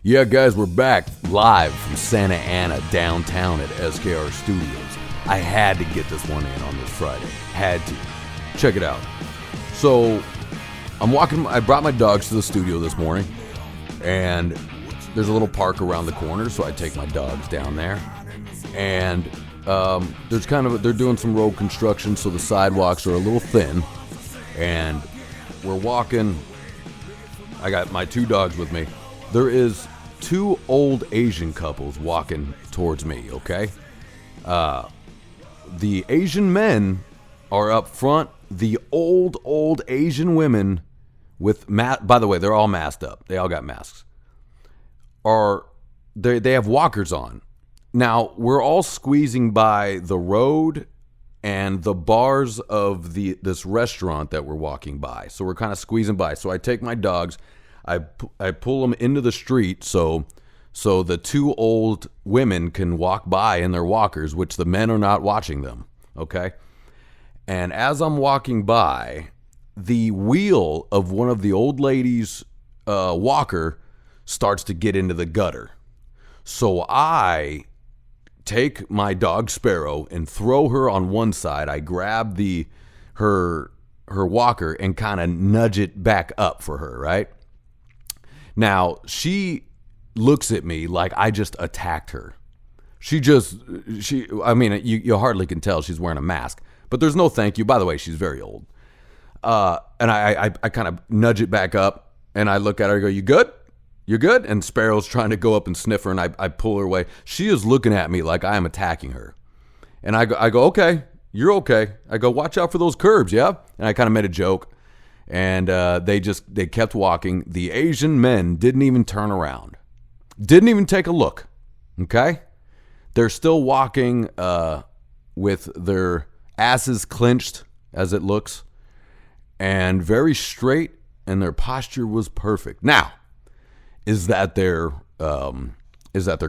Yeah, guys, we're back live from Santa Ana, downtown at SKR Studios. I had to get this one in on this Friday. Had to. Check it out. So, I brought my dogs to the studio this morning, and there's a little park around the corner, so I take my dogs down there. And they're doing some road construction, so the sidewalks are a little thin. And we're walking. I got my two dogs with me. There is two old Asian couples walking towards me, okay? The Asian men are up front. The old Asian women with by the way, they're all masked up. They all got masks. They have walkers on. Now, we're all squeezing by the road and the bars of this restaurant that we're walking by. So we're kind of squeezing by. So I take my dogs, I pull them into the street so the two old women can walk by in their walkers, which the men are not watching them, okay? And as I'm walking by, the wheel of one of the old ladies' walker starts to get into the gutter. So I take my dog Sparrow and throw her on one side. I grab her walker and kind of nudge it back up for her, right? Now, she looks at me like I just attacked her. You hardly can tell she's wearing a mask, but there's no thank you. By the way, she's very old. And I kind of nudge it back up, and I look at her and go, "You good? You good?" And Sparrow's trying to go up and sniff her, and I pull her away. She is looking at me like I am attacking her. And I go, "Okay, you're okay." I go, "Watch out for those curbs, yeah?" And I kind of made a joke. And they kept walking. The Asian men didn't even turn around. Didn't even take a look, okay? They're still walking with their asses clenched, as it looks, and very straight, and their posture was perfect. Now, is that their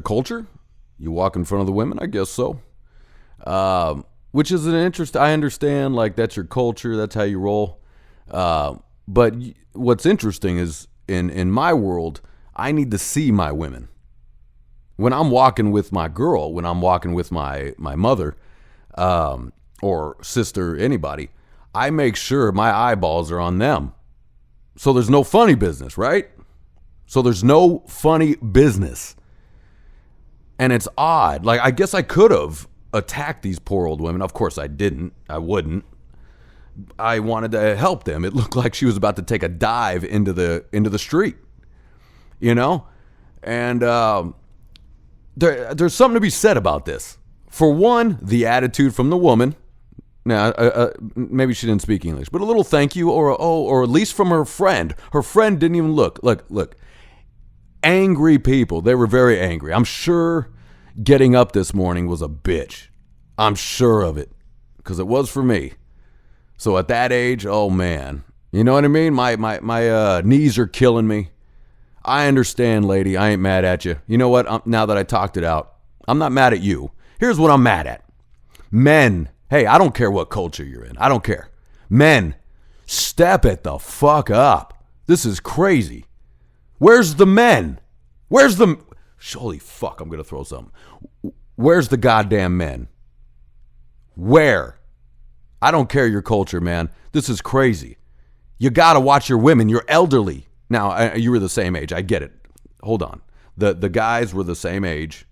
culture? You walk in front of the women? I guess so. Which is an interest. I understand, like, that's your culture. That's how you roll. But what's interesting is in my world, I need to see my women. When I'm walking with my girl, when I'm walking with my mother, or sister, anybody, I make sure my eyeballs are on them. So there's no funny business, right? So there's no funny business. And it's odd. Like, I guess I could have attacked these poor old women. Of course I didn't. I wouldn't. I wanted to help them. It looked like she was about to take a dive into the street, you know? And there's something to be said about this. For one, the attitude from the woman. Now, maybe she didn't speak English, but a little thank you, or at least from her friend. Her friend didn't even look. Look. Angry people. They were very angry. I'm sure getting up this morning was a bitch. I'm sure of it, because it was for me. So at that age, oh man, you know what I mean? My knees are killing me. I understand, lady. I ain't mad at you. You know what? Now that I talked it out, I'm not mad at you. Here's what I'm mad at. Men, hey, I don't care what culture you're in. I don't care. Men, step it the fuck up. This is crazy. Where's the men? Holy fuck, I'm going to throw something. Where's the goddamn men? Where? I don't care your culture, man. This is crazy. You got to watch your women. You're elderly. Now, you were the same age. I get it. Hold on. The guys were the same age.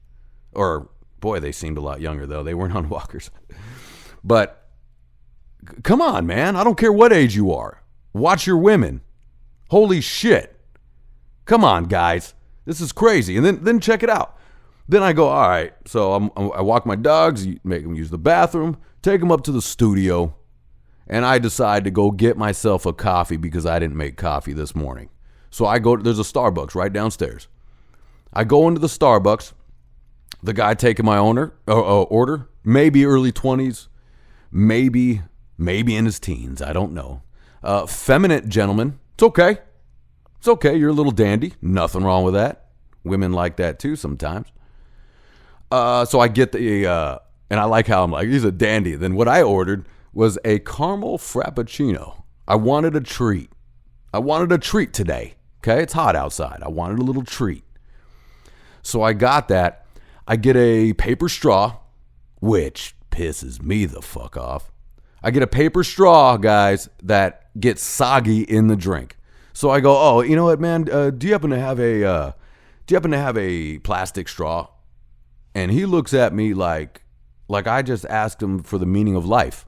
Or, boy, they seemed a lot younger, though. They weren't on walkers. But, come on, man. I don't care what age you are. Watch your women. Holy shit. Come on, guys. This is crazy. And then check it out. Then I go, all right. So I walk my dogs, make them use the bathroom, take them up to the studio, and I decide to go get myself a coffee because I didn't make coffee this morning. So I go, there's a Starbucks right downstairs. I go into the Starbucks. The guy taking my order, maybe early 20s, maybe in his teens. I don't know. Feminine gentleman. It's okay. It's okay. You're a little dandy. Nothing wrong with that. Women like that too sometimes. So I get and I like how I'm like, he's a dandy. Then what I ordered was a caramel frappuccino. I wanted a treat. today. Okay, it's hot outside. I wanted a little treat. So I got that. I get a paper straw, which pisses me the fuck off. I get a paper straw, guys, that gets soggy in the drink. So I go, oh, you know what, man? Do you happen to have a plastic straw? And he looks at me like I just asked him for the meaning of life.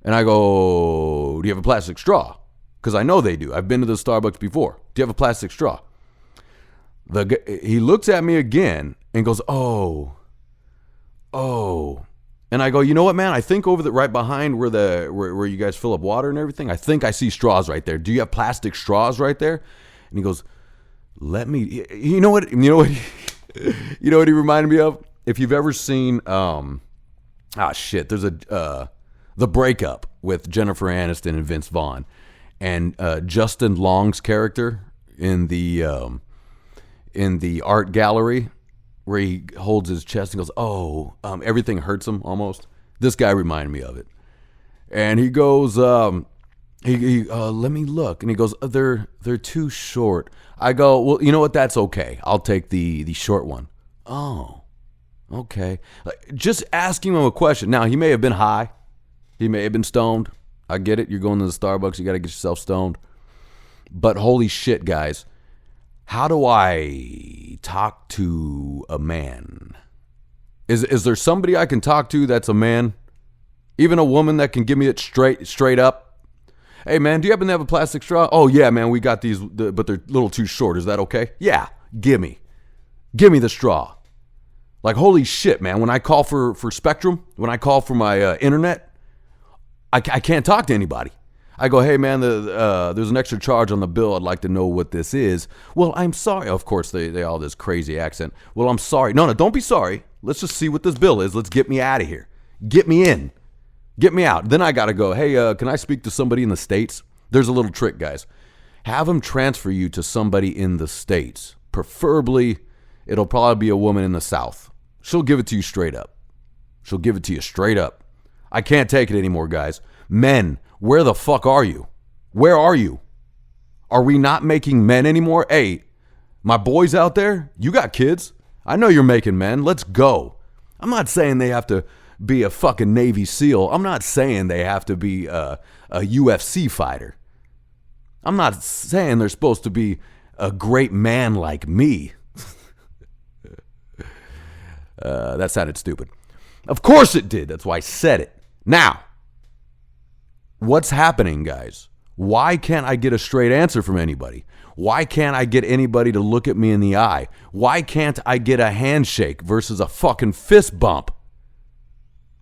And I go, do you have a plastic straw? Because I know they do. I've been to the Starbucks before. Do you have a plastic straw? He looks at me again and goes, oh. And I go, you know what, man? I think over right behind where you guys fill up water and everything, I think I see straws right there. Do you have plastic straws right there? And he goes, let me. You know what? You know what? You know what he reminded me of? If you've ever seen, there's The Breakup with Jennifer Aniston and Vince Vaughn, and Justin Long's character in the art gallery, where he holds his chest and goes, everything hurts him almost. This guy reminded me of it. And he goes, let me look. And he goes, they're too short. I go, well, you know what? That's okay. I'll take the short one. Oh, okay. Just asking him a question. Now, he may have been high. He may have been stoned. I get it. You're going to the Starbucks. You got to get yourself stoned. But holy shit, guys. How do I talk to a man? Is there somebody I can talk to that's a man? Even a woman that can give me it straight up? Hey, man, do you happen to have a plastic straw? Oh, yeah, man, we got these, but they're a little too short. Is that okay? Yeah, give me the straw. Like, holy shit, man. When I call for Spectrum, when I call for my internet, I can't talk to anybody. I go, hey, man, there's an extra charge on the bill. I'd like to know what this is. Well, I'm sorry. Of course, they all this crazy accent. Well, I'm sorry. No, don't be sorry. Let's just see what this bill is. Let's get me out of here. Get me in. Get me out. Then I got to go, hey, can I speak to somebody in the States? There's a little trick, guys. Have them transfer you to somebody in the States. Preferably, it'll probably be a woman in the South. She'll give it to you straight up. She'll give it to you straight up. I can't take it anymore, guys. Men, where the fuck are you? Where are you? Are we not making men anymore? Hey, my boys out there, you got kids. I know you're making men. Let's go. I'm not saying they have to be a fucking Navy SEAL. I'm not saying they have to be a UFC fighter. I'm not saying they're supposed to be a great man like me. That sounded stupid. Of course it did. That's why I said it. Now, what's happening, guys? Why can't I get a straight answer from anybody? Why can't I get anybody to look at me in the eye? Why can't I get a handshake versus a fucking fist bump?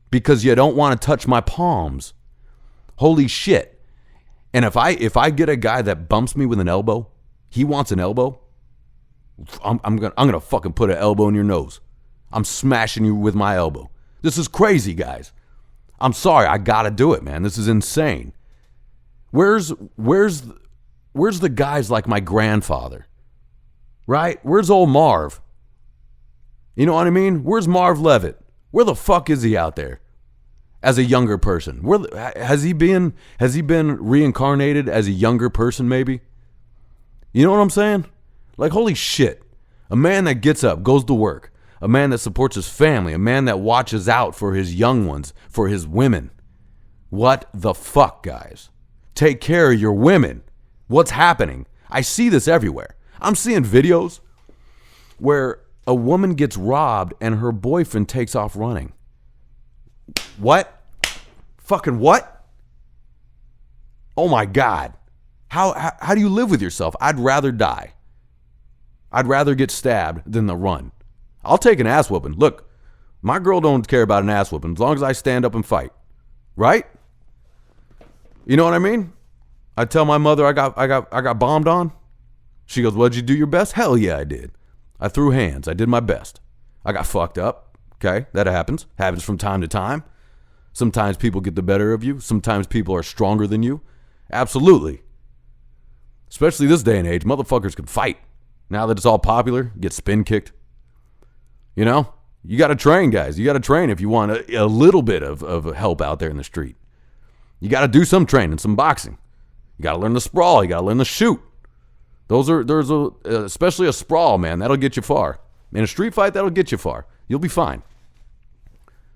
Because you don't want to touch my palms. Holy shit. And if I get a guy that bumps me with an elbow, he wants an elbow, I'm gonna fucking put an elbow in your nose. I'm smashing you with my elbow. This is crazy, guys. I'm sorry, I gotta do it, man. This is insane. Where's the guys like my grandfather? Right? Where's old Marv? You know what I mean? Where's Marv Levitt? Where the fuck is he out there? As a younger person. Has he been reincarnated as a younger person, maybe? You know what I'm saying? Like, holy shit. A man that gets up, goes to work. A man that supports his family. A man that watches out for his young ones, for his women. What the fuck, guys? Take care of your women. What's happening? I see this everywhere. I'm seeing videos where a woman gets robbed and her boyfriend takes off running. What? Fucking what? Oh my God. How do you live with yourself? I'd rather die. I'd rather get stabbed than to run. I'll take an ass whooping. Look, my girl don't care about an ass whooping as long as I stand up and fight. Right? You know what I mean? I tell my mother I got bombed on. She goes, "Well, did you do your best?" Hell yeah, I did. I threw hands. I did my best. I got fucked up. Okay, that happens. Happens from time to time. Sometimes people get the better of you. Sometimes people are stronger than you. Absolutely. Especially this day and age, motherfuckers can fight. Now that it's all popular, get spin kicked. You know, you got to train, guys. You got to train if you want a little bit of help out there in the street. You got to do some training, some boxing. You got to learn the sprawl. You got to learn the shoot. There's especially a sprawl, man. That'll get you far. In a street fight, that'll get you far. You'll be fine.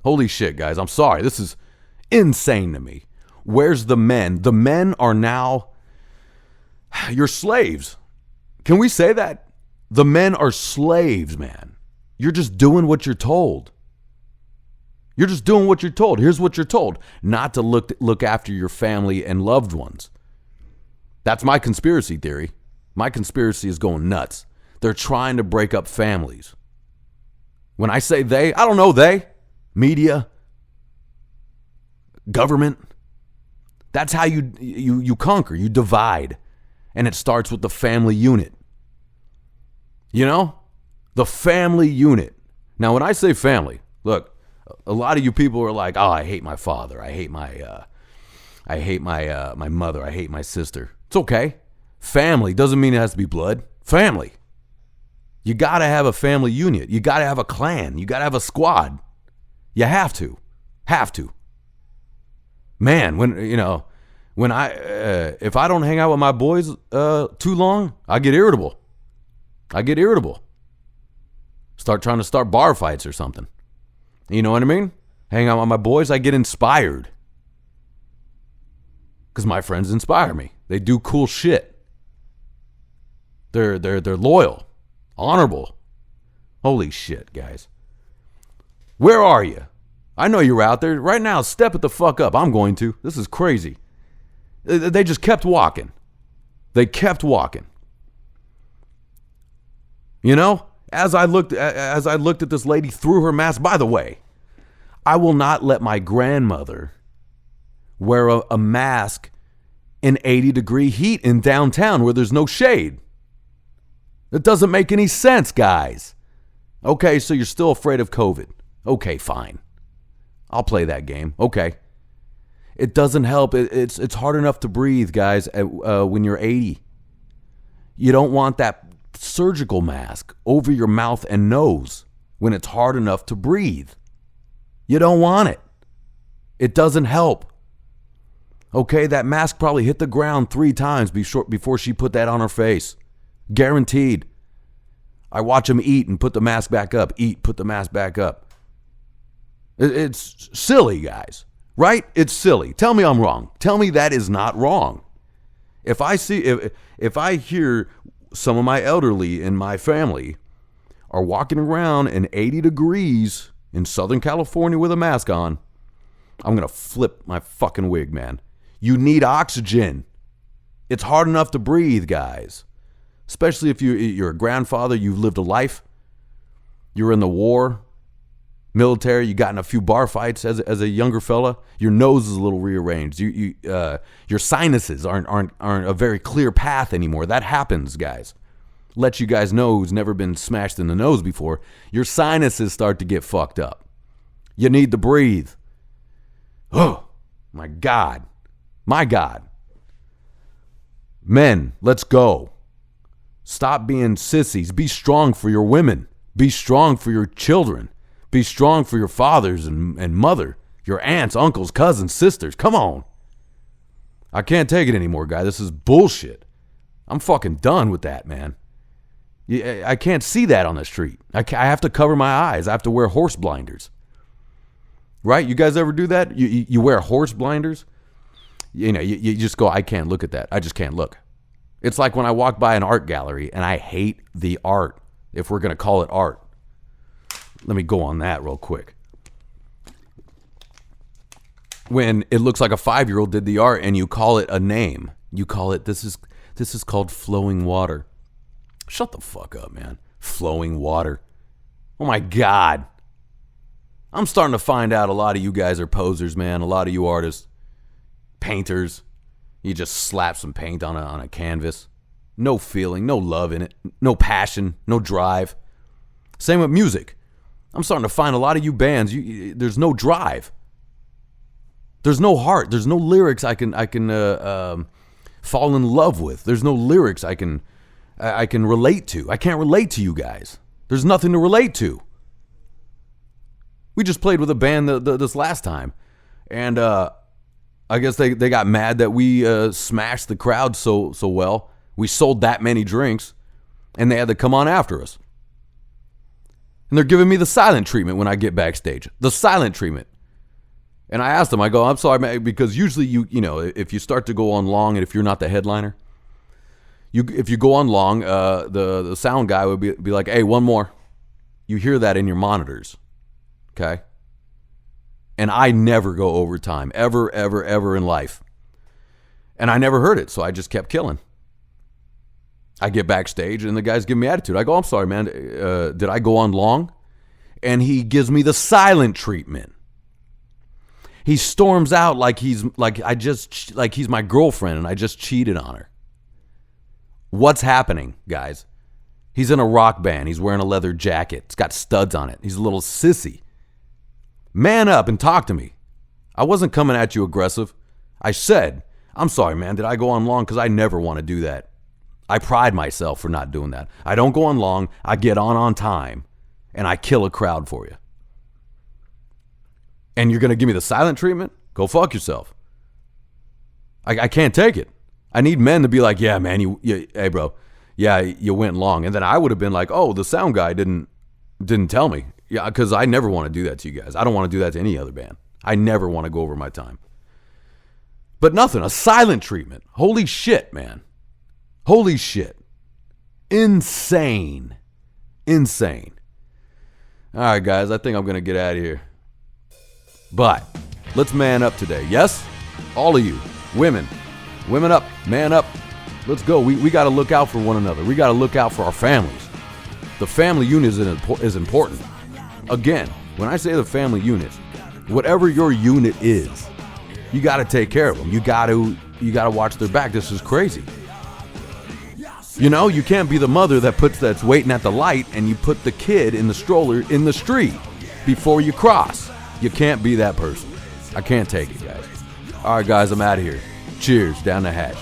Holy shit, guys. I'm sorry. This is insane to me. Where's the men? The men are now your slaves. Can we say that? The men are slaves, man. You're just doing what you're told. You're just doing what you're told. Here's what you're told. Not to look after your family and loved ones. That's my conspiracy theory. My conspiracy is going nuts. They're trying to break up families. When I say they, I don't know they. Media. Government. That's how you conquer. You divide. And it starts with the family unit. You know? The family unit. Now, when I say family, look, a lot of you people are like, oh, I hate my father. I hate my mother. I hate my sister. It's okay. Family doesn't mean it has to be blood. Family. You got to have a family unit. You got to have a clan. You got to have a squad. You have to. Have to. Man, if I don't hang out with my boys too long, I get irritable. Start trying to start bar fights or something. You know what I mean? Hang out with my boys, I get inspired. Because my friends inspire me. They do cool shit. They're loyal, honorable. Holy shit, guys. Where are you? I know you're out there. Right now, step it the fuck up. I'm going to. This is crazy. They just kept walking. They kept walking. You know? As I looked at this lady through her mask, by the way, I will not let my grandmother wear a mask in 80-degree heat in downtown where there's no shade. It doesn't make any sense, guys. Okay, so you're still afraid of COVID. Okay, fine. I'll play that game. Okay. It doesn't help. It's hard enough to breathe, guys, when you're 80. You don't want that surgical mask over your mouth and nose when it's hard enough to breathe. You don't want it. It doesn't help. Okay, that mask probably hit the ground 3 times before she put that on her face. Guaranteed. I watch them eat and put the mask back up. Eat, put the mask back up. It's silly, guys. Right? It's silly. Tell me I'm wrong. Tell me that is not wrong. If I hear some of my elderly in my family are walking around in 80 degrees in Southern California with a mask on, I'm going to flip my fucking wig, man. You need oxygen. It's hard enough to breathe, guys. Especially if you're a grandfather, you've lived a life. You're in the war, military, you got in a few bar fights as a younger fella. Your nose is a little rearranged. Your sinuses aren't a very clear path anymore. That happens, guys. Let you guys know who's never been smashed in the nose before. Your sinuses start to get fucked up. You need to breathe. Oh, my God. My God. Men, let's go. Stop being sissies. Be strong for your women. Be strong for your children. Be strong for your fathers and mother, your aunts, uncles, cousins, sisters. Come on. I can't take it anymore, guys. This is bullshit. I'm fucking done with that, man. I can't see that on the street. I have to cover my eyes. I have to wear horse blinders. Right? You guys ever do that? You wear horse blinders? You know, you just go, I can't look at that. I just can't look. It's like when I walk by an art gallery and I hate the art, if we're going to call it art. Let me go on that real quick. When it looks like a 5-year-old did the art and you call it a name, you call it, this is called flowing water. Shut the fuck up, man. Flowing water. Oh my God. I'm starting to find out a lot of you guys are posers, man. A lot of you artists, painters, you just slap some paint on a canvas. No feeling, no love in it, no passion, no drive. Same with music. I'm starting to find a lot of you bands, there's no drive. There's no heart. There's no lyrics I can fall in love with. There's no lyrics I can relate to. I can't relate to you guys. There's nothing to relate to. We just played with a band this last time, and I guess they got mad that we smashed the crowd so well. We sold that many drinks, and they had to come on after us. And they're giving me the silent treatment when I get backstage. The silent treatment. And I asked them, I go, I'm sorry, man, because usually you know, if you start to go on long and if you're not the headliner, if you go on long, the sound guy would be like, hey, one more. You hear that in your monitors. Okay? And I never go overtime, ever, ever, ever in life. And I never heard it, so I just kept killing. I get backstage, and the guys give me attitude. I go, I'm sorry, man, did I go on long? And he gives me the silent treatment. He storms out like he's my girlfriend, and I just cheated on her. What's happening, guys? He's in a rock band. He's wearing a leather jacket. It's got studs on it. He's a little sissy. Man up and talk to me. I wasn't coming at you aggressive. I said, I'm sorry, man, did I go on long? Because I never want to do that. I pride myself for not doing that. I don't go on long. I get on time, and I kill a crowd for you. And you're going to give me the silent treatment? Go fuck yourself. I can't take it. I need men to be like, yeah, man, hey, bro, yeah, you went long. And then I would have been like, oh, the sound guy didn't tell me. Yeah, because I never want to do that to you guys. I don't want to do that to any other band. I never want to go over my time. But nothing, a silent treatment. Holy shit, man. Holy shit. Insane. Insane. All right, guys, I think I'm going to get out of here. But let's man up today. Yes? All of you. Women up, man up. Let's go. We got to look out for one another. We got to look out for our families. The family unit is important. Again, when I say the family unit, whatever your unit is, you got to take care of them. You got to watch their back. This is crazy. You know, you can't be the mother that's waiting at the light and you put the kid in the stroller in the street before you cross. You can't be that person. I can't take it, guys. All right, guys, I'm out of here. Cheers, down the hatch.